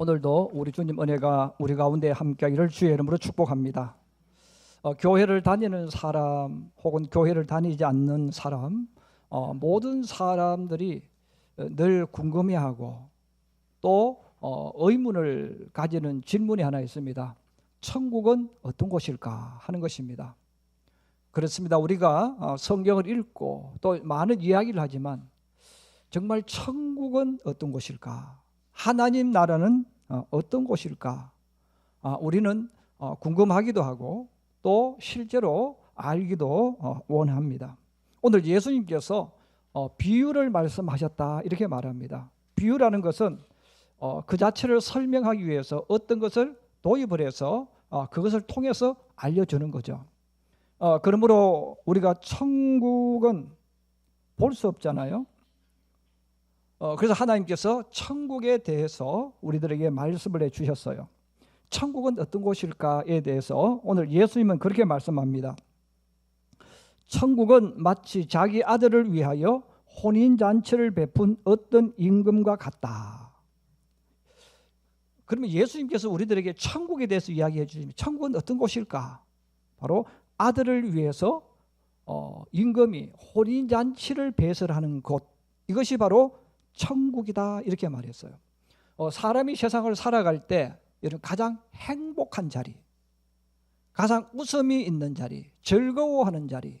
오늘도 우리 주님 은혜가 우리 가운데 함께하기를 주의 이름으로 축복합니다. 교회를 다니는 사람 혹은 교회를 다니지 않는 사람, 모든 사람들이 늘 궁금해하고 또 의문을 가지는 질문이 하나 있습니다. 천국은 어떤 곳일까 하는 것입니다. 그렇습니다. 우리가 성경을 읽고 또 많은 이야기를 하지만 정말 천국은 어떤 곳일까? 하나님 나라는 어떤 곳일까? 우리는 궁금하기도 하고 또 실제로 알기도 원합니다. 오늘 예수님께서 비유를 말씀하셨다 이렇게 말합니다. 비유라는 것은 그 자체를 설명하기 위해서 어떤 것을 도입을 해서 그것을 통해서 알려주는 거죠. 그러므로 우리가 천국은 볼 수 없잖아요. 그래서 하나님께서 천국에 대해서 우리들에게 말씀을 해주셨어요. 천국은 어떤 곳일까에 대해서 오늘 예수님은 그렇게 말씀합니다. 천국은 마치 자기 아들을 위하여 혼인잔치를 베푼 어떤 임금과 같다. 그러면 예수님께서 우리들에게 천국에 대해서 이야기해 주십니다. 천국은 어떤 곳일까? 바로 아들을 위해서 임금이 혼인잔치를 배설하는 곳, 이것이 바로 천국이다 이렇게 말했어요. 사람이 세상을 살아갈 때 이런 가장 행복한 자리, 가장 웃음이 있는 자리, 즐거워하는 자리,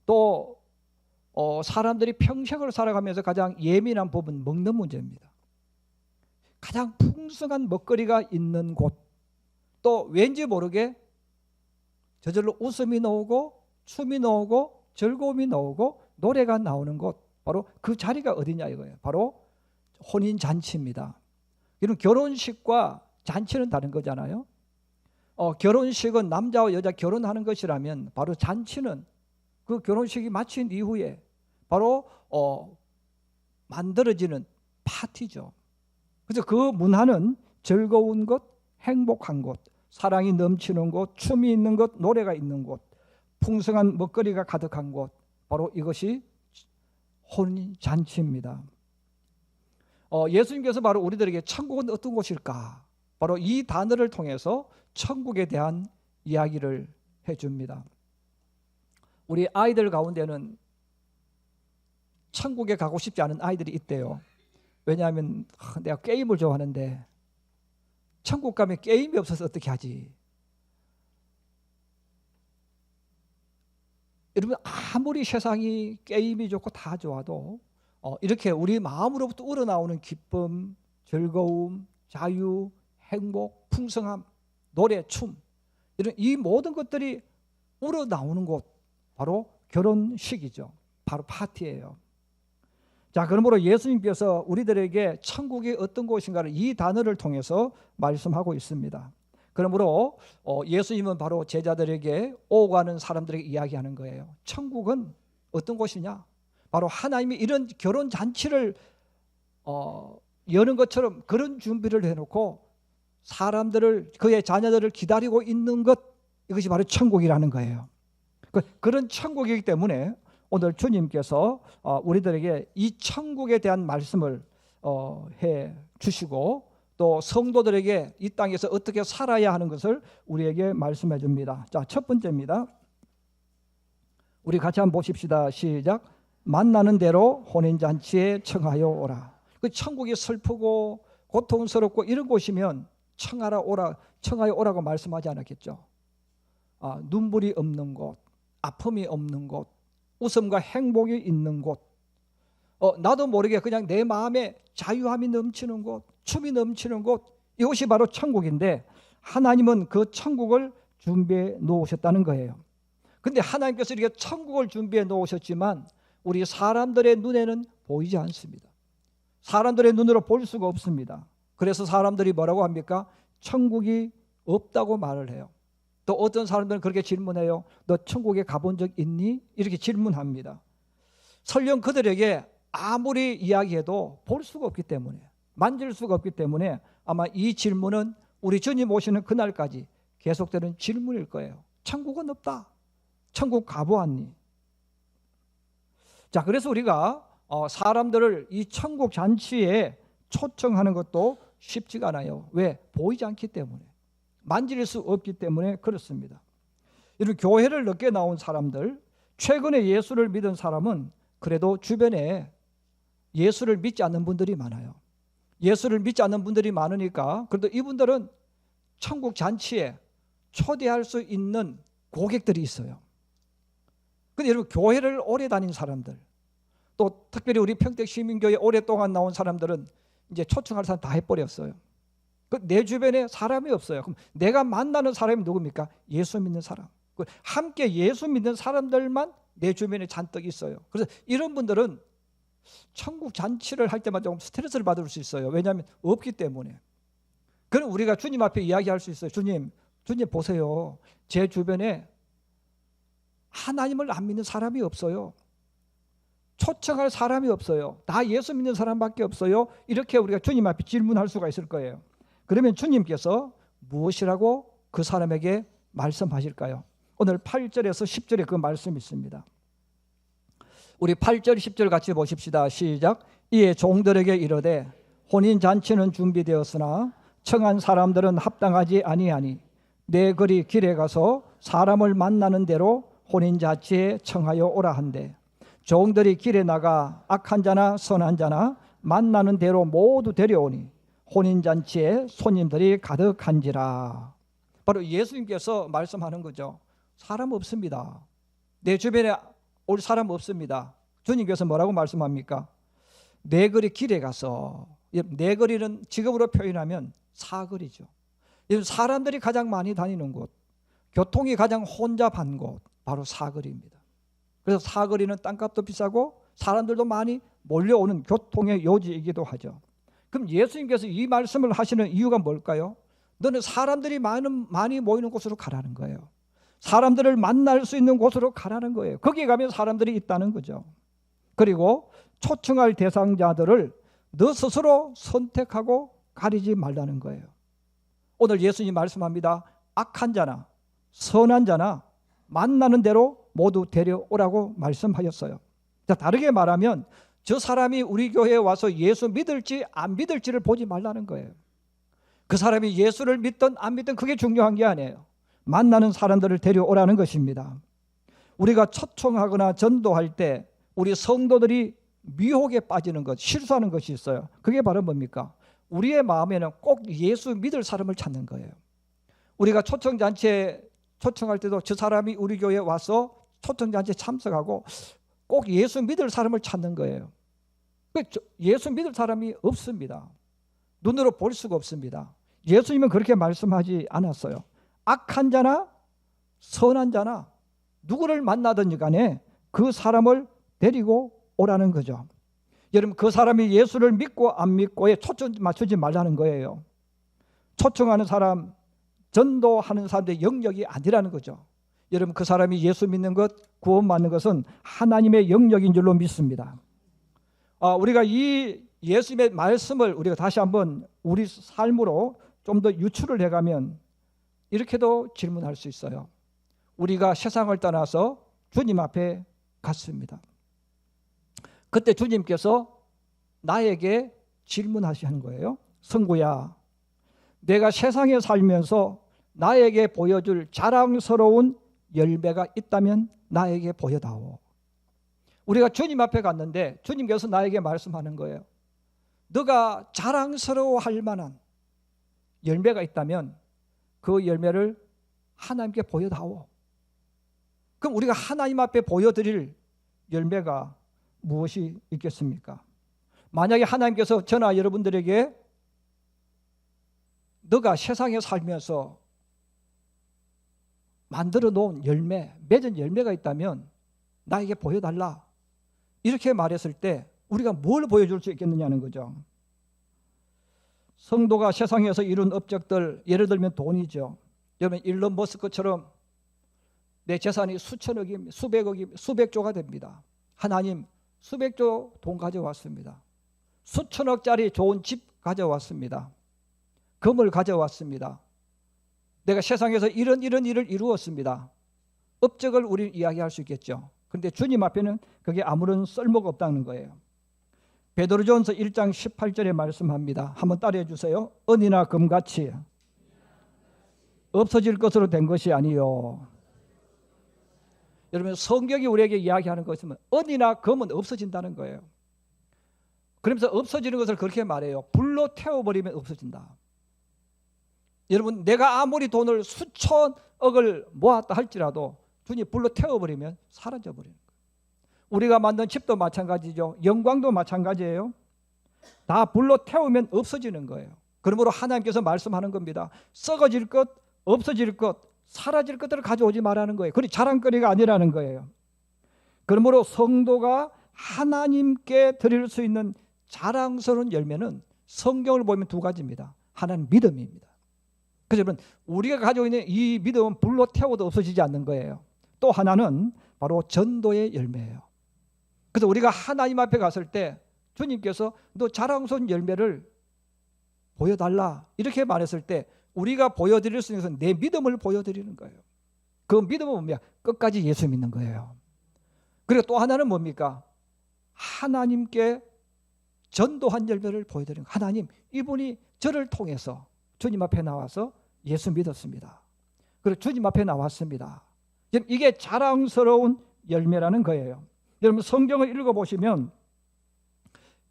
또 사람들이 평생을 살아가면서 가장 예민한 부분 먹는 문제입니다. 가장 풍성한 먹거리가 있는 곳, 또 왠지 모르게 저절로 웃음이 나오고 춤이 나오고 즐거움이 나오고 노래가 나오는 곳, 바로 그 자리가 어디냐 이거예요. 바로 혼인잔치입니다. 이런 결혼식과 잔치는 다른 거잖아요. 결혼식은 남자와 여자 결혼하는 것이라면 바로 잔치는 그 결혼식이 마친 이후에 바로 만들어지는 파티죠. 그래서 그 문화는 즐거운 곳, 행복한 곳, 사랑이 넘치는 곳, 춤이 있는 곳, 노래가 있는 곳, 풍성한 먹거리가 가득한 곳, 바로 이것이 혼인잔치입니다. 예수님께서 바로 우리들에게 천국은 어떤 곳일까? 바로 이 단어를 통해서 천국에 대한 이야기를 해줍니다. 우리 아이들 가운데는 천국에 가고 싶지 않은 아이들이 있대요. 왜냐하면 내가 게임을 좋아하는데 천국 가면 게임이 없어서 어떻게 하지? 여러분, 아무리 세상이 게임이 좋고 다 좋아도 이렇게 우리 마음으로부터 우러나오는 기쁨, 즐거움, 자유, 행복, 풍성함, 노래, 춤, 이런 이 모든 것들이 우러나오는 곳, 바로 결혼식이죠. 바로 파티예요. 자, 그러므로 예수님께서 우리들에게 천국이 어떤 곳인가를 이 단어를 통해서 말씀하고 있습니다. 그러므로 예수님은 바로 제자들에게 오가는 사람들에게 이야기하는 거예요. 천국은 어떤 곳이냐? 바로 하나님이 이런 결혼 잔치를 여는 것처럼 그런 준비를 해놓고 사람들을, 그의 자녀들을 기다리고 있는 것, 이것이 바로 천국이라는 거예요. 그런 천국이기 때문에 오늘 주님께서 우리들에게 이 천국에 대한 말씀을 해 주시고 또 성도들에게 이 땅에서 어떻게 살아야 하는 것을 우리에게 말씀해 줍니다. 자, 첫 번째입니다. 우리 같이 한번 보십시다. 시작. 만나는 대로 혼인잔치에 청하여 오라. 그 천국이 슬프고 고통스럽고 이런 곳이면 청하여 오라고 말씀하지 않았겠죠. 눈물이 없는 곳, 아픔이 없는 곳, 웃음과 행복이 있는 곳, 나도 모르게 그냥 내 마음에 자유함이 넘치는 곳, 춤이 넘치는 곳, 이것이 바로 천국인데 하나님은 그 천국을 준비해 놓으셨다는 거예요. 근데 하나님께서 이렇게 천국을 준비해 놓으셨지만 우리 사람들의 눈에는 보이지 않습니다. 사람들의 눈으로 볼 수가 없습니다. 그래서 사람들이 뭐라고 합니까? 천국이 없다고 말을 해요. 또 어떤 사람들은 그렇게 질문해요. 너 천국에 가본 적 있니? 이렇게 질문합니다. 설령 그들에게 아무리 이야기해도 볼 수가 없기 때문에, 만질 수가 없기 때문에 아마 이 질문은 우리 주님 오시는 그날까지 계속되는 질문일 거예요. 천국은 없다. 천국 가보았니? 자, 그래서 우리가 사람들을 이 천국 잔치에 초청하는 것도 쉽지가 않아요. 왜? 보이지 않기 때문에. 만질 수 없기 때문에 그렇습니다. 이런 교회를 늦게 나온 사람들, 최근에 예수를 믿은 사람은 그래도 주변에 예수를 믿지 않는 분들이 많아요. 예수를 믿지 않는 분들이 많으니까 그래도 이분들은 천국 잔치에 초대할 수 있는 고객들이 있어요. 근데 여러분, 교회를 오래 다닌 사람들, 또 특별히 우리 평택시민교회 오랫동안 나온 사람들은 이제 초청할 사람 다 해버렸어요. 내 주변에 사람이 없어요. 그럼 내가 만나는 사람이 누굽니까? 예수 믿는 사람. 함께 예수 믿는 사람들만 내 주변에 잔뜩 있어요. 그래서 이런 분들은 천국 잔치를 할 때마다 좀 스트레스를 받을 수 있어요. 왜냐하면 없기 때문에. 그럼 우리가 주님 앞에 이야기할 수 있어요. 주님 보세요. 제 주변에 하나님을 안 믿는 사람이 없어요. 초청할 사람이 없어요. 다 예수 믿는 사람밖에 없어요. 이렇게 우리가 주님 앞에 질문할 수가 있을 거예요. 그러면 주님께서 무엇이라고 그 사람에게 말씀하실까요? 오늘 8절에서 10절에 그 말씀이 있습니다. 우리 8절 10절 같이 보십시다. 시작. 이에 종들에게 이르되 혼인잔치는 준비되었으나 청한 사람들은 합당하지 아니하니 내 거리 길에 가서 사람을 만나는 대로 혼인잔치에 청하여 오라 한대. 종들이 길에 나가 악한 자나 선한 자나 만나는 대로 모두 데려오니 혼인잔치에 손님들이 가득한지라. 바로 예수님께서 말씀하는 거죠. 사람 없습니다. 내 주변에 올 사람 없습니다. 주님께서 뭐라고 말씀합니까? 내 거리 길에 가서, 내 거리는 직업으로 표현하면 사거리죠. 사람들이 가장 많이 다니는 곳, 교통이 가장 혼잡한 곳, 바로 사거리입니다. 그래서 사거리는 땅값도 비싸고 사람들도 많이 몰려오는 교통의 요지이기도 하죠. 그럼 예수님께서 이 말씀을 하시는 이유가 뭘까요? 너는 사람들이 많이 모이는 곳으로 가라는 거예요. 사람들을 만날 수 있는 곳으로 가라는 거예요. 거기 가면 사람들이 있다는 거죠. 그리고 초청할 대상자들을 너 스스로 선택하고 가리지 말라는 거예요. 오늘 예수님 말씀합니다. 악한 자나 선한 자나 만나는 대로 모두 데려오라고 말씀하셨어요. 자, 다르게 말하면 저 사람이 우리 교회에 와서 예수 믿을지 안 믿을지를 보지 말라는 거예요. 그 사람이 예수를 믿든 안 믿든 그게 중요한 게 아니에요. 만나는 사람들을 데려오라는 것입니다. 우리가 초청하거나 전도할 때 우리 성도들이 미혹에 빠지는 것, 실수하는 것이 있어요. 그게 바로 뭡니까? 우리의 마음에는 꼭 예수 믿을 사람을 찾는 거예요. 우리가 초청잔치에 초청할 때도 저 사람이 우리 교회에 와서 초청잔치에 참석하고 꼭 예수 믿을 사람을 찾는 거예요. 예수 믿을 사람이 없습니다. 눈으로 볼 수가 없습니다. 예수님은 그렇게 말씀하지 않았어요. 악한 자나 선한 자나 누구를 만나든지 간에 그 사람을 데리고 오라는 거죠. 여러분, 그 사람이 예수를 믿고 안 믿고에 초점 맞추지 말라는 거예요. 초청하는 사람, 전도하는 사람들의 영역이 아니라는 거죠. 여러분, 그 사람이 예수 믿는 것, 구원받는 것은 하나님의 영역인 줄로 믿습니다. 우리가 이 예수님의 말씀을 우리가 다시 한번 우리 삶으로 좀 더 유출을 해가면 이렇게도 질문할 수 있어요. 우리가 세상을 떠나서 주님 앞에 갔습니다. 그때 주님께서 나에게 질문하시는 거예요. 성구야, 내가 세상에 살면서 나에게 보여줄 자랑스러운 열매가 있다면 나에게 보여다오. 우리가 주님 앞에 갔는데 주님께서 나에게 말씀하는 거예요. 너가 자랑스러워할 만한 열매가 있다면 그 열매를 하나님께 보여다오. 그럼 우리가 하나님 앞에 보여드릴 열매가 무엇이 있겠습니까? 만약에 하나님께서 저나 여러분들에게 너가 세상에 살면서 만들어 놓은 열매, 맺은 열매가 있다면 나에게 보여달라, 이렇게 말했을 때 우리가 뭘 보여줄 수 있겠느냐는 거죠. 성도가 세상에서 이룬 업적들, 예를 들면 돈이죠. 여러분, 일론 머스크처럼 내 재산이 수천억이, 수백억이, 수백조가 됩니다. 하나님, 수백조 돈 가져왔습니다. 수천억짜리 좋은 집 가져왔습니다. 금을 가져왔습니다. 내가 세상에서 이런 일을 이루었습니다. 업적을 우리는 이야기할 수 있겠죠. 그런데 주님 앞에는 그게 아무런 쓸모가 없다는 거예요. 베드로전서 1장 18절에 말씀합니다. 한번 따라해 주세요. 은이나 금같이 없어질 것으로 된 것이 아니요. 여러분, 성경이 우리에게 이야기하는 것은 은이나 금은 없어진다는 거예요. 그러면서 없어지는 것을 그렇게 말해요. 불로 태워버리면 없어진다. 여러분, 내가 아무리 돈을 수천억을 모았다 할지라도 주님 불로 태워버리면 사라져버리는 거예요. 우리가 만든 집도 마찬가지죠. 영광도 마찬가지예요. 다 불로 태우면 없어지는 거예요. 그러므로 하나님께서 말씀하는 겁니다. 썩어질 것, 없어질 것, 사라질 것들을 가져오지 말라는 거예요. 그리 자랑거리가 아니라는 거예요. 그러므로 성도가 하나님께 드릴 수 있는 자랑스러운 열매는 성경을 보면 두 가지입니다. 하나는 믿음입니다. 그래서 여러분, 우리가 가지고 있는 이 믿음은 불로 태워도 없어지지 않는 거예요. 또 하나는 바로 전도의 열매예요. 그래서 우리가 하나님 앞에 갔을 때 주님께서 너 자랑스러운 열매를 보여달라 이렇게 말했을 때 우리가 보여드릴 수 있는 것은 내 믿음을 보여드리는 거예요. 그 믿음은 뭡니까? 끝까지 예수 믿는 거예요. 그리고 또 하나는 뭡니까? 하나님께 전도한 열매를 보여드리는 거예요. 하나님, 이분이 저를 통해서 주님 앞에 나와서 예수 믿었습니다. 그리고 주님 앞에 나왔습니다. 이게 자랑스러운 열매라는 거예요. 여러분, 성경을 읽어보시면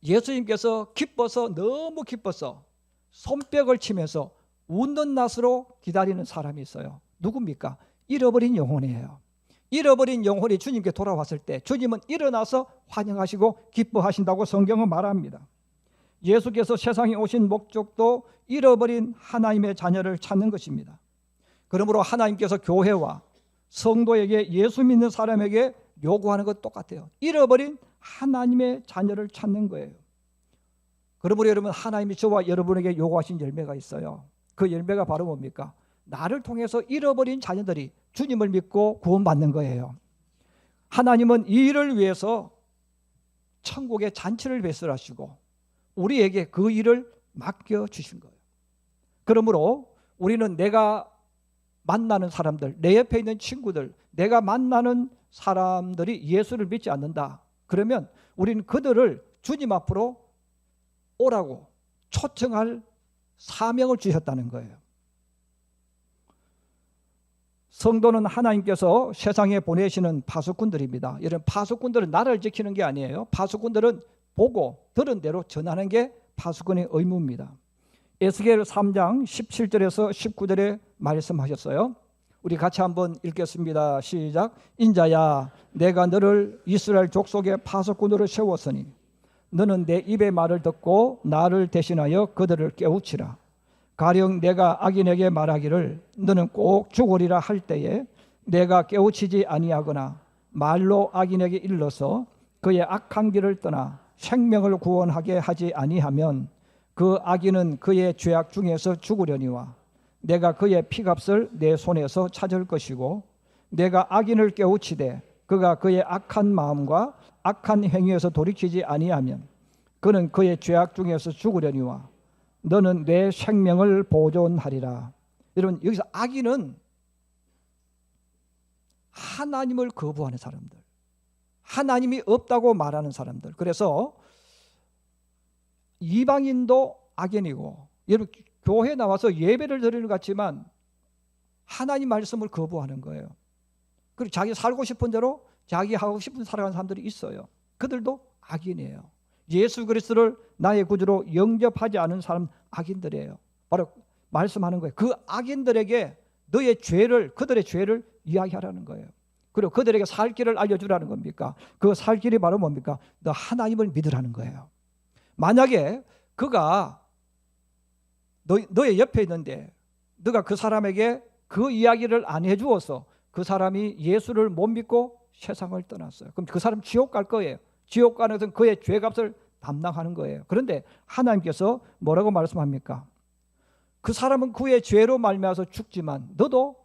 예수님께서 기뻐서, 너무 기뻐서 손뼉을 치면서 웃는 낯으로 기다리는 사람이 있어요. 누굽니까? 잃어버린 영혼이에요. 잃어버린 영혼이 주님께 돌아왔을 때 주님은 일어나서 환영하시고 기뻐하신다고 성경은 말합니다. 예수께서 세상에 오신 목적도 잃어버린 하나님의 자녀를 찾는 것입니다. 그러므로 하나님께서 교회와 성도에게, 예수 믿는 사람에게 요구하는 것 똑같아요. 잃어버린 하나님의 자녀를 찾는 거예요. 그러므로 여러분, 하나님이 저와 여러분에게 요구하신 열매가 있어요. 그 열매가 바로 뭡니까? 나를 통해서 잃어버린 자녀들이 주님을 믿고 구원받는 거예요. 하나님은 이 일을 위해서 천국의 잔치를 배설하시고 우리에게 그 일을 맡겨주신 거예요. 그러므로 우리는 내가 만나는 사람들, 내 옆에 있는 친구들, 내가 만나는 사람들이 예수를 믿지 않는다. 그러면 우리는 그들을 주님 앞으로 오라고 초청할 사명을 주셨다는 거예요. 성도는 하나님께서 세상에 보내시는 파수꾼들입니다. 이런 파수꾼들은 나라를 지키는 게 아니에요. 파수꾼들은 보고 들은 대로 전하는 게 파수꾼의 의무입니다. 에스겔 3장 17절에서 19절에 말씀하셨어요. 우리 같이 한번 읽겠습니다. 시작. 인자야, 내가 너를 이스라엘 족속의 파수꾼으로 세웠으니 너는 내 입의 말을 듣고 나를 대신하여 그들을 깨우치라. 가령 내가 악인에게 말하기를 너는 꼭 죽으리라 할 때에 내가 깨우치지 아니하거나 말로 악인에게 일러서 그의 악한 길을 떠나 생명을 구원하게 하지 아니하면 그 악인은 그의 죄악 중에서 죽으려니와 내가 그의 피값을 내 손에서 찾을 것이고 내가 악인을 깨우치되 그가 그의 악한 마음과 악한 행위에서 돌이키지 아니하면 그는 그의 죄악 중에서 죽으려니와 너는 내 생명을 보존하리라. 여러분, 여기서 악인은 하나님을 거부하는 사람들, 하나님이 없다고 말하는 사람들. 그래서 이방인도 악인이고, 여러분 교회 나와서 예배를 드리는 것 같지만 하나님 말씀을 거부하는 거예요. 그리고 자기 살고 싶은 대로 자기 하고 싶은 살아가는 사람들이 있어요. 그들도 악인이에요. 예수 그리스도를 나의 구주로 영접하지 않은 사람 악인들이에요. 바로 말씀하는 거예요. 그 악인들에게 너의 죄를, 그들의 죄를 이야기하라는 거예요. 그리고 그들에게 살 길을 알려주라는 겁니까? 그 살 길이 바로 뭡니까? 너 하나님을 믿으라는 거예요. 만약에 그가 너의 옆에 있는데 너가 그 사람에게 그 이야기를 안 해주어서 그 사람이 예수를 못 믿고 세상을 떠났어요. 그럼 그 사람 지옥 갈 거예요. 지옥 가는 것은 그의 죄값을 담당하는 거예요. 그런데 하나님께서 뭐라고 말씀합니까? 그 사람은 그의 죄로 말미암아서 죽지만 너도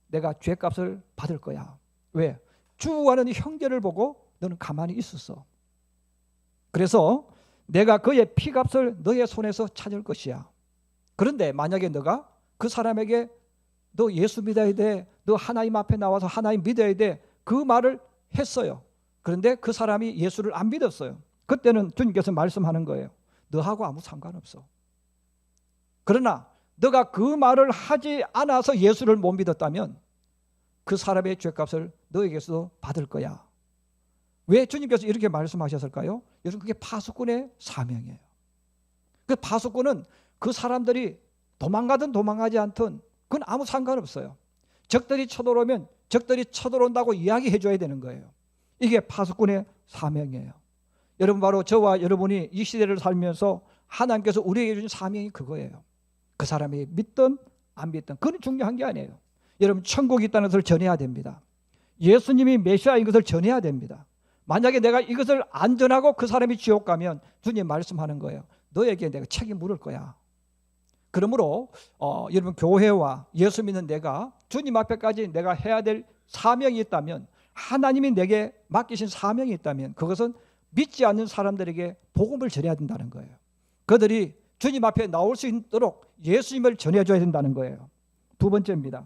내가 죄값을 받을 거야. 왜? 죽어가는 형제를 보고 너는 가만히 있었어. 그래서 내가 그의 피값을 너의 손에서 찾을 것이야. 그런데 만약에 너가 그 사람에게 너 예수 믿어야 돼, 너 하나님 앞에 나와서 하나님 믿어야 돼, 그 말을 했어요. 그런데 그 사람이 예수를 안 믿었어요. 그때는 주님께서 말씀하는 거예요. 너하고 아무 상관없어. 그러나 너가 그 말을 하지 않아서 예수를 못 믿었다면 그 사람의 죄값을 너에게서도 받을 거야. 왜 주님께서 이렇게 말씀하셨을까요? 여러분, 그게 파수꾼의 사명이에요. 그 파수꾼은 그 사람들이 도망가든 도망가지 않든 그건 아무 상관없어요. 적들이 쳐들어오면 적들이 쳐들어온다고 이야기해 줘야 되는 거예요. 이게 파수꾼의 사명이에요. 여러분, 바로 저와 여러분이 이 시대를 살면서 하나님께서 우리에게 주신 사명이 그거예요. 그 사람이 믿든 안 믿든 그건 중요한 게 아니에요. 여러분, 천국이 있다는 것을 전해야 됩니다. 예수님이 메시아인 것을 전해야 됩니다. 만약에 내가 이것을 안 전하고 그 사람이 지옥 가면 주님 말씀하는 거예요. 너에게 내가 책임 물을 거야. 그러므로 여러분, 교회와 예수 믿는 내가 주님 앞에까지 내가 해야 될 사명이 있다면, 하나님이 내게 맡기신 사명이 있다면 그것은 믿지 않는 사람들에게 복음을 전해야 된다는 거예요. 그들이 주님 앞에 나올 수 있도록 예수님을 전해줘야 된다는 거예요. 두 번째입니다.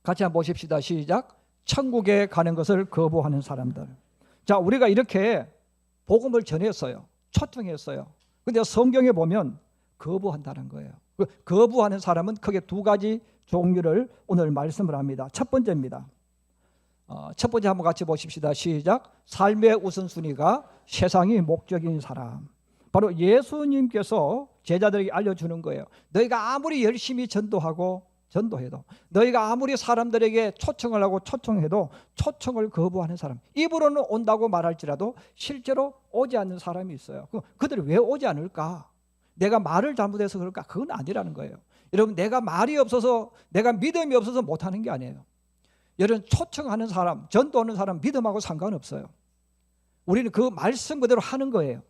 같이 한번 보십시다. 시작. 천국에 가는 것을 거부하는 사람들. 자, 우리가 이렇게 복음을 전했어요. 초청했어요. 근데 성경에 보면 거부한다는 거예요. 거부하는 사람은 크게 두 가지 종류를 오늘 말씀을 합니다. 첫 번째입니다. 첫 번째 한번 같이 보십시다. 시작. 삶의 우선순위가 세상이 목적인 사람. 바로 예수님께서 제자들에게 알려주는 거예요. 너희가 아무리 열심히 전도해도, 너희가 아무리 사람들에게 초청을 하고 초청해도 초청을 거부하는 사람, 입으로는 온다고 말할지라도 실제로 오지 않는 사람이 있어요. 그들이 왜 오지 않을까? 내가 말을 잘못해서 그럴까? 그건 아니라는 거예요. 여러분, 내가 말이 없어서, 내가 믿음이 없어서 못하는 게 아니에요. 여러분, 초청하는 사람, 전도하는 사람 믿음하고 상관없어요. 우리는 그 말씀 그대로 하는 거예요.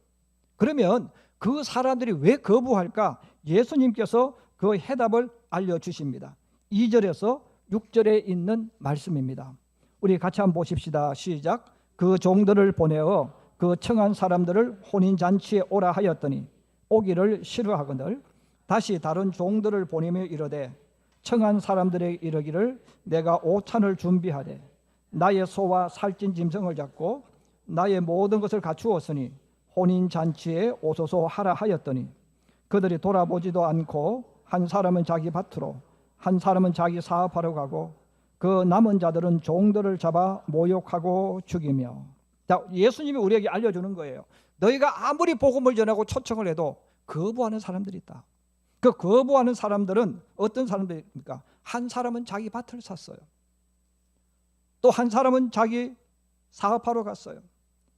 그러면 그 사람들이 왜 거부할까? 예수님께서 그 해답을 알려주십니다. 2절에서 6절에 있는 말씀입니다. 우리 같이 한번 보십시다. 시작. 그 종들을 보내어 그 청한 사람들을 혼인잔치에 오라 하였더니 오기를 싫어하거늘 다시 다른 종들을 보내며 이르되 청한 사람들에게 이르기를 내가 오찬을 준비하되 나의 소와 살찐 짐승을 잡고 나의 모든 것을 갖추었으니 혼인잔치에 오소서 하라 하였더니 그들이 돌아보지도 않고 한 사람은 자기 밭으로 한 사람은 자기 사업하러 가고 그 남은 자들은 종들을 잡아 모욕하고 죽이며. 자, 예수님이 우리에게 알려주는 거예요. 너희가 아무리 복음을 전하고 초청을 해도 거부하는 사람들이 있다. 그 거부하는 사람들은 어떤 사람들입니까? 한 사람은 자기 밭을 샀어요. 또 한 사람은 자기 사업하러 갔어요.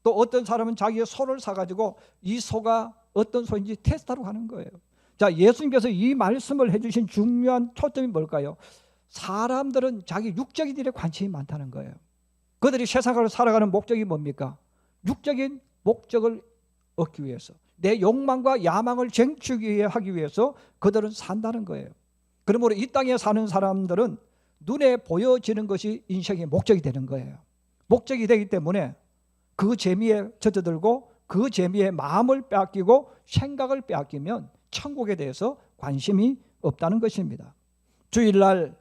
또 어떤 사람은 자기의 소를 사가지고 이 소가 어떤 소인지 테스트하러 가는 거예요. 자, 예수님께서 이 말씀을 해주신 중요한 초점이 뭘까요? 사람들은 자기 육적인 일에 관심이 많다는 거예요. 그들이 세상을 살아가는 목적이 뭡니까? 육적인 목적을 얻기 위해서, 내 욕망과 야망을 쟁취하기 하기 위해서 그들은 산다는 거예요. 그러므로 이 땅에 사는 사람들은 눈에 보여지는 것이 인생의 목적이 되는 거예요. 목적이 되기 때문에 그 재미에 젖어들고 그 재미에 마음을 빼앗기고 생각을 빼앗기면 천국에 대해서 관심이 없다는 것입니다. 주일날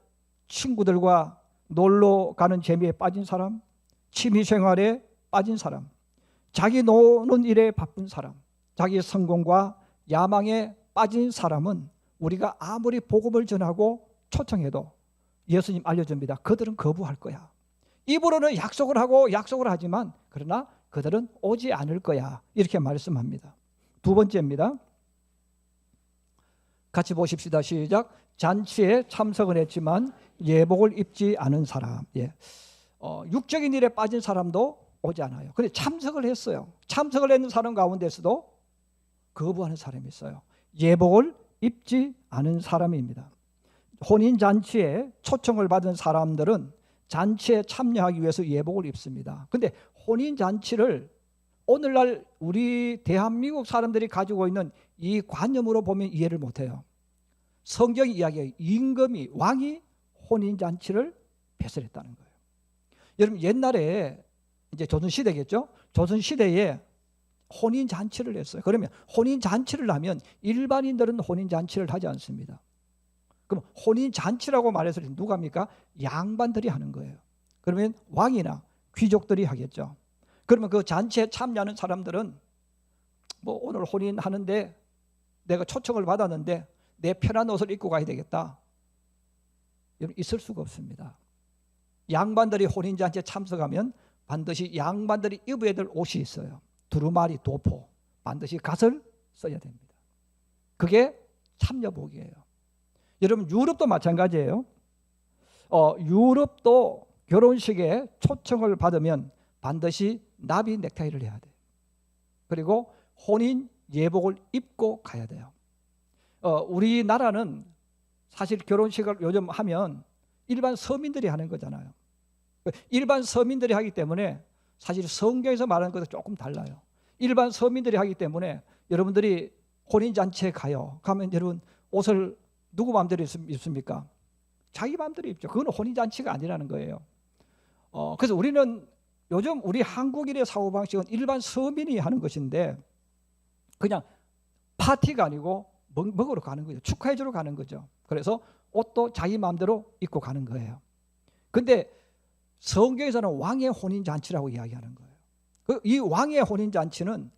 친구들과 놀러 가는 재미에 빠진 사람, 취미생활에 빠진 사람, 자기 노는 일에 바쁜 사람, 자기 성공과 야망에 빠진 사람은 우리가 아무리 복음을 전하고 초청해도 예수님 알려줍니다. 그들은 거부할 거야. 입으로는 약속을 하고 약속을 하지만 그러나 그들은 오지 않을 거야. 이렇게 말씀합니다. 두 번째입니다. 같이 보십시다. 시작. 잔치에 참석을 했지만 예복을 입지 않은 사람. 육적인 일에 빠진 사람도 오지 않아요. 그런데 참석을 했어요. 참석을 했는 사람 가운데서도 거부하는 사람이 있어요. 예복을 입지 않은 사람입니다. 혼인잔치에 초청을 받은 사람들은 잔치에 참여하기 위해서 예복을 입습니다. 그런데 혼인잔치를 오늘날 우리 대한민국 사람들이 가지고 있는 이 관념으로 보면 이해를 못해요. 성경이 이야기해요. 임금이, 왕이 혼인잔치를 배설했다는 거예요. 여러분, 옛날에 이제 조선시대겠죠? 조선시대에 혼인잔치를 했어요. 그러면 혼인잔치를 하면 일반인들은 혼인잔치를 하지 않습니다. 그럼 혼인잔치라고 말해서 누가 합니까? 양반들이 하는 거예요. 그러면 왕이나 귀족들이 하겠죠. 그러면 그 잔치에 참여하는 사람들은 뭐 오늘 혼인하는데 내가 초청을 받았는데 내 편한 옷을 입고 가야 되겠다. 여러분, 있을 수가 없습니다. 양반들이 혼인잔치에 참석하면 반드시 양반들이 입어야 될 옷이 있어요. 두루마리, 도포, 반드시 갓을 써야 됩니다. 그게 참여복이에요. 여러분, 유럽도 마찬가지예요. 유럽도 결혼식에 초청을 받으면 반드시 나비 넥타이를 해야 돼요. 그리고 혼인 예복을 입고 가야 돼요. 우리나라는 사실 결혼식을 요즘 하면 일반 서민들이 하는 거잖아요. 일반 서민들이 하기 때문에 사실 성경에서 말하는 것과 조금 달라요. 일반 서민들이 하기 때문에 여러분들이 혼인잔치에 가면 여러분 옷을 누구 마음대로 입습니까? 자기 마음대로 입죠. 그건 혼인잔치가 아니라는 거예요. 그래서 우리는 요즘 우리 한국인의 사고방식은 일반 서민이 하는 것인데 그냥 파티가 아니고 먹으러 가는 거죠. 축하해주러 가는 거죠. 그래서 옷도 자기 마음대로 입고 가는 거예요. 근데 성경에서는 왕의 혼인잔치라고 이야기하는 거예요. 이 왕의 혼인잔치는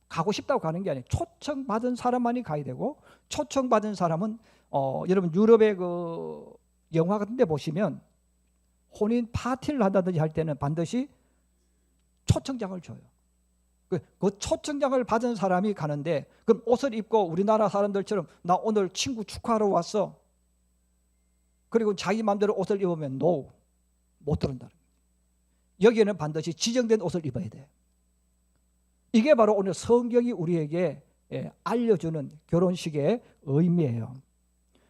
가고 싶다고 가는 게 아니에요. 초청받은 사람만이 가야 되고, 초청받은 사람은 여러분 유럽의 그 영화 같은 데 보시면 혼인 파티를 한다든지 할 때는 반드시 초청장을 줘요. 그 초청장을 받은 사람이 가는데, 그럼 옷을 입고 우리나라 사람들처럼 나 오늘 친구 축하하러 왔어, 그리고 자기 마음대로 옷을 입으면 못 들어온다는 거예요. 여기에는 반드시 지정된 옷을 입어야 돼. 이게 바로 오늘 성경이 우리에게 알려주는 결혼식의 의미예요.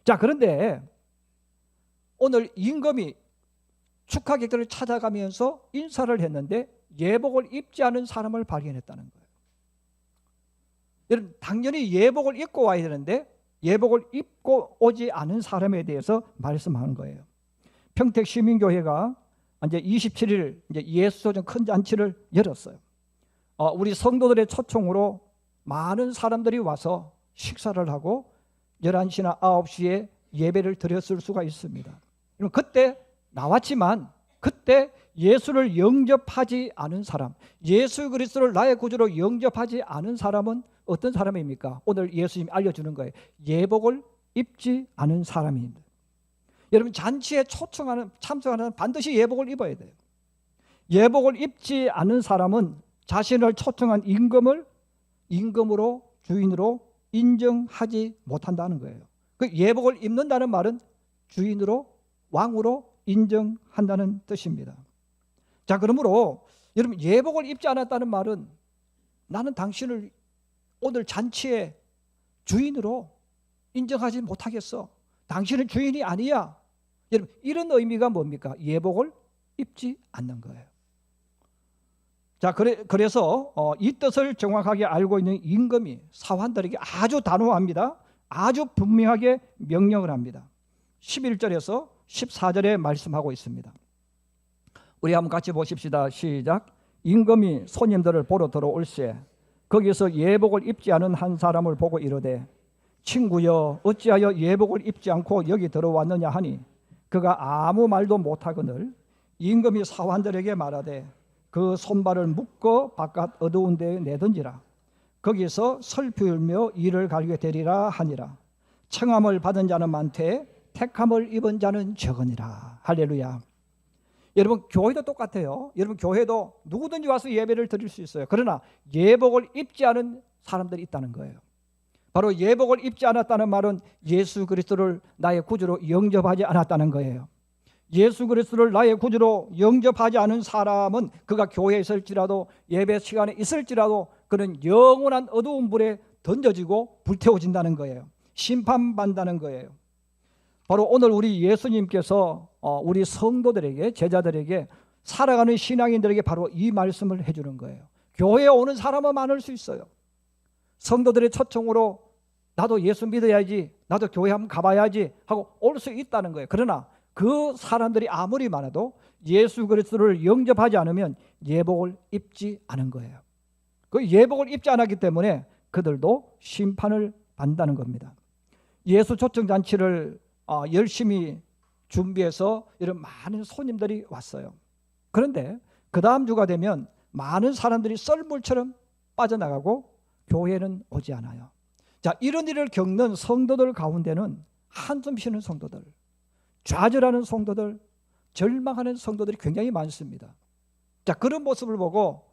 자, 그런데 오늘 임금이 축하객들을 찾아가면서 인사를 했는데 예복을 입지 않은 사람을 발견했다는 거예요. 여러분, 당연히 예복을 입고 와야 되는데 예복을 입고 오지 않은 사람에 대해서 말씀하는 거예요. 평택시민교회가 이제 27일 이제 예수조정 큰 잔치를 열었어요. 우리 성도들의 초청으로 많은 사람들이 와서 식사를 하고 11시나 9시에 예배를 드렸을 수가 있습니다. 그때 나왔지만 그때 예수를 영접하지 않은 사람, 예수 그리스도를 나의 구주로 영접하지 않은 사람은 어떤 사람입니까? 오늘 예수님이 알려주는 거예요. 예복을 입지 않은 사람입니다. 여러분, 잔치에 참석하는 사람은 반드시 예복을 입어야 돼요. 예복을 입지 않은 사람은 자신을 초청한 임금으로, 주인으로 인정하지 못한다는 거예요. 그 예복을 입는다는 말은 주인으로, 왕으로 인정한다는 뜻입니다. 자, 그러므로 여러분, 예복을 입지 않았다는 말은 나는 당신을 오늘 잔치의 주인으로 인정하지 못하겠어, 당신은 주인이 아니야, 여러분, 이런 의미가 뭡니까? 예복을 입지 않는 거예요. 자, 그래서 이 뜻을 정확하게 알고 있는 임금이 사환들에게 아주 단호합니다. 아주 분명하게 명령을 합니다. 11절에서 14절에 말씀하고 있습니다. 우리 한번 같이 보십시다. 시작. 임금이 손님들을 보러 들어올세 거기서 예복을 입지 않은 한 사람을 보고 이르되 친구여 어찌하여 예복을 입지 않고 여기 들어왔느냐 하니 그가 아무 말도 못하거늘 임금이 사환들에게 말하되 그 손발을 묶어 바깥 어두운 데에 내던지라. 거기서 슬피울며 이를 갈게 되리라 하니라. 청함을 받은 자는 많되 택함을 입은 자는 적으니라. 할렐루야. 여러분, 교회도 똑같아요. 여러분, 교회도 누구든지 와서 예배를 드릴 수 있어요. 그러나 예복을 입지 않은 사람들이 있다는 거예요. 바로 예복을 입지 않았다는 말은 예수 그리스도를 나의 구주로 영접하지 않았다는 거예요. 예수 그리스도를 나의 구주로 영접하지 않은 사람은 그가 교회에 있을지라도 예배 시간에 있을지라도 그는 영원한 어두운 불에 던져지고 불태워진다는 거예요. 심판받는다는 거예요. 바로 오늘 우리 예수님께서 우리 성도들에게, 제자들에게, 살아가는 신앙인들에게 바로 이 말씀을 해주는 거예요. 교회에 오는 사람은 많을 수 있어요. 성도들의 초청으로 나도 예수 믿어야지, 나도 교회 한번 가봐야지 하고 올 수 있다는 거예요. 그러나 그 사람들이 아무리 많아도 예수 그리스도를 영접하지 않으면 예복을 입지 않은 거예요. 그 예복을 입지 않았기 때문에 그들도 심판을 받는다는 겁니다. 예수 초청 잔치를 열심히 준비해서 이런 많은 손님들이 왔어요. 그런데 그 다음 주가 되면 많은 사람들이 썰물처럼 빠져나가고 교회는 오지 않아요. 자, 이런 일을 겪는 성도들 가운데는 한숨 쉬는 성도들, 좌절하는 성도들, 절망하는 성도들이 굉장히 많습니다. 자, 그런 모습을 보고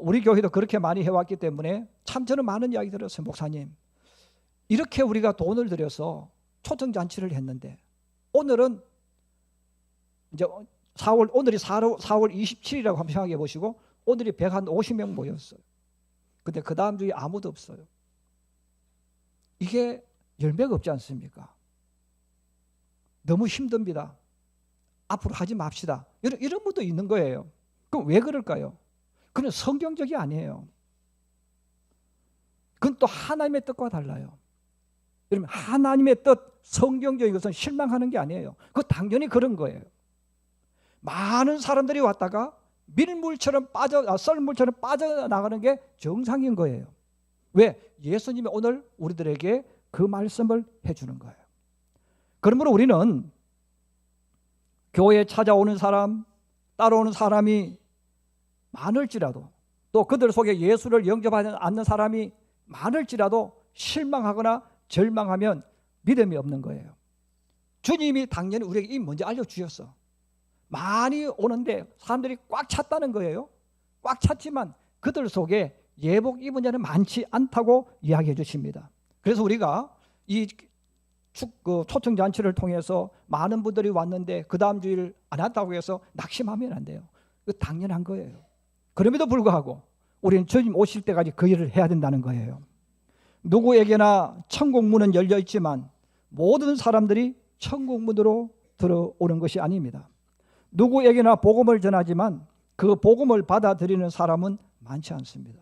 우리 교회도 그렇게 많이 해왔기 때문에 참 저는 많은 이야기 들었어요. 목사님, 이렇게 우리가 돈을 들여서 초청잔치를 했는데 오늘은 이제 오늘이 4월 27일이라고 한번 생각해 보시고 오늘이 150명 모였어요. 근데 그 다음 주에 아무도 없어요. 이게 열매가 없지 않습니까? 너무 힘듭니다. 앞으로 하지 맙시다. 이런 분도 있는 거예요. 그럼 왜 그럴까요? 그건 성경적이 아니에요. 그건 또 하나님의 뜻과 달라요. 여러분, 하나님의 뜻, 성경적인 것은 실망하는 게 아니에요. 그거 당연히 그런 거예요. 많은 사람들이 왔다가 썰물처럼 빠져나가는 게 정상인 거예요. 왜? 예수님이 오늘 우리들에게 그 말씀을 해주는 거예요. 그러므로 우리는 교회에 찾아오는 사람, 따라오는 사람이 많을지라도, 또 그들 속에 예수를 영접하지 않는 사람이 많을지라도 실망하거나 절망하면 믿음이 없는 거예요. 주님이 당연히 우리에게 이미 먼저 알려주셨어. 많이 오는데 사람들이 꽉 찼다는 거예요. 꽉 찼지만 그들 속에 예복 입은 자는 많지 않다고 이야기해 주십니다. 그래서 우리가 이 초청잔치를 통해서 많은 분들이 왔는데 그 다음 주일 안 왔다고 해서 낙심하면 안 돼요. 이거 당연한 거예요. 그럼에도 불구하고 우리는 주님 오실 때까지 그 일을 해야 된다는 거예요. 누구에게나 천국 문은 열려 있지만 모든 사람들이 천국 문으로 들어오는 것이 아닙니다. 누구에게나 복음을 전하지만 그 복음을 받아들이는 사람은 많지 않습니다.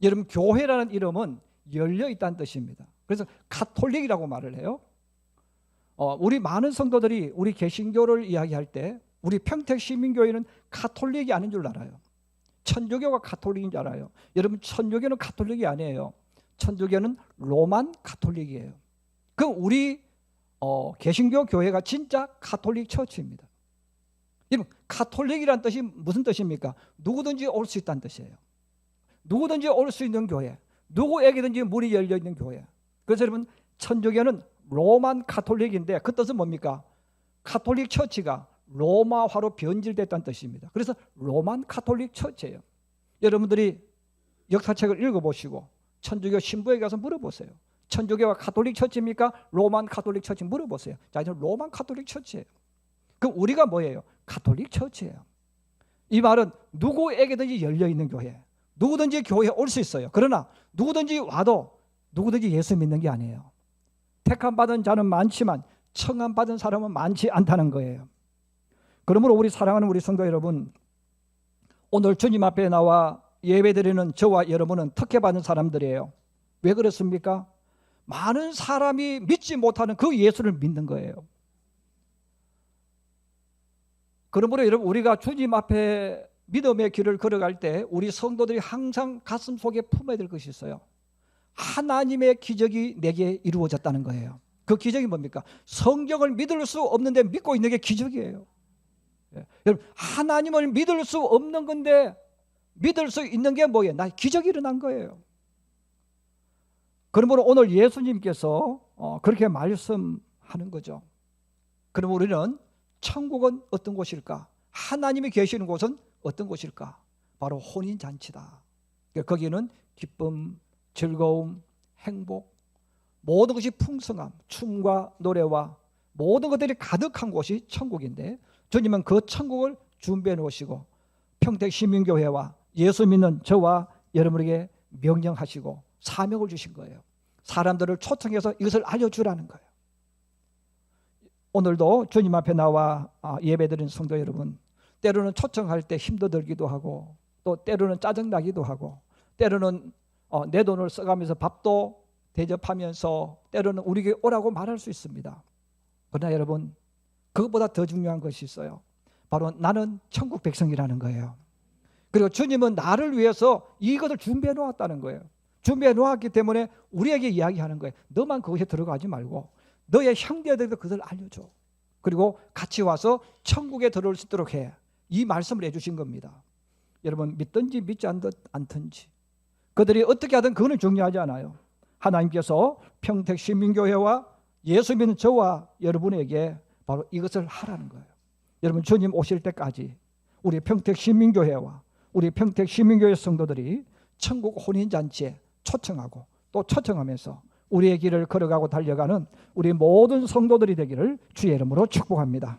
여러분, 교회라는 이름은 열려 있다는 뜻입니다. 그래서 가톨릭이라고 말을 해요. 우리 많은 성도들이 우리 개신교를 이야기할 때 우리 평택시민교회는 가톨릭이 아닌 줄 알아요. 천주교가 가톨릭인 줄 알아요. 여러분, 천주교는 가톨릭이 아니에요. 천주교는 로만 가톨릭이에요. 그럼 우리 개신교 교회가 진짜 가톨릭 처치입니다. 여러분, 가톨릭이란 뜻이 무슨 뜻입니까? 누구든지 올 수 있다는 뜻이에요. 누구든지 올 수 있는 교회, 누구에게든지 문이 열려 있는 교회. 그래서 여러분, 천주교는 로만 가톨릭인데 그 뜻은 뭡니까? 가톨릭 처치가 로마화로 변질됐다는 뜻입니다. 그래서 로만 가톨릭 처치예요. 여러분들이 역사책을 읽어보시고 천주교 신부에게 가서 물어보세요. 천주교가 가톨릭 처치입니까? 로만 가톨릭 처치 물어보세요. 자, 이제 로만 가톨릭 처치예요. 그럼 우리가 뭐예요? 가톨릭 처치예요. 이 말은 누구에게든지 열려있는 교회, 누구든지 교회에 올 수 있어요. 그러나 누구든지 와도 누구든지 예수 믿는 게 아니에요. 택함받은 자는 많지만 청함받은 사람은 많지 않다는 거예요. 그러므로 우리 사랑하는 우리 성도 여러분, 오늘 주님 앞에 나와 예배드리는 저와 여러분은 특혜받은 사람들이에요. 왜 그렇습니까? 많은 사람이 믿지 못하는 그 예수를 믿는 거예요. 그러므로 여러분, 우리가 주님 앞에 믿음의 길을 걸어갈 때 우리 성도들이 항상 가슴 속에 품어야 될 것이 있어요. 하나님의 기적이 내게 이루어졌다는 거예요. 그 기적이 뭡니까? 성경을 믿을 수 없는데 믿고 있는 게 기적이에요. 여러분, 하나님을 믿을 수 없는 건데 믿을 수 있는 게 뭐예요? 나 기적이 일어난 거예요. 그러므로 오늘 예수님께서 그렇게 말씀하는 거죠. 그럼 우리는 천국은 어떤 곳일까? 하나님이 계시는 곳은 어떤 곳일까? 바로 혼인잔치다. 거기는 기쁨, 즐거움, 행복, 모든 것이 풍성함, 춤과 노래와 모든 것들이 가득한 곳이 천국인데, 주님은 그 천국을 준비해 놓으시고 평택시민교회와 예수 믿는 저와 여러분에게 명령하시고 사명을 주신 거예요. 사람들을 초청해서 이것을 알려주라는 거예요. 오늘도 주님 앞에 나와 예배드리는 성도 여러분, 때로는 초청할 때 힘도 들기도 하고, 또 때로는 짜증나기도 하고, 때로는 내 돈을 써가면서 밥도 대접하면서 때로는 우리에게 오라고 말할 수 있습니다. 그러나 여러분, 그것보다 더 중요한 것이 있어요. 바로 나는 천국 백성이라는 거예요. 그리고 주님은 나를 위해서 이것을 준비해 놓았다는 거예요. 준비해 놓았기 때문에 우리에게 이야기하는 거예요. 너만 그것에 들어가지 말고 너의 형제들도 그것을 알려줘. 그리고 같이 와서 천국에 들어올 수 있도록 해. 이 말씀을 해주신 겁니다. 여러분 믿든지 믿지 않든지 그들이 어떻게 하든 그거는 중요하지 않아요. 하나님께서 평택시민교회와 예수 믿는 저와 여러분에게 바로 이것을 하라는 거예요. 여러분 주님 오실 때까지 우리 평택시민교회와 우리 평택시민교회 성도들이 천국 혼인잔치에 초청하고 또 초청하면서 우리의 길을 걸어가고 달려가는 우리 모든 성도들이 되기를 주의 이름으로 축복합니다.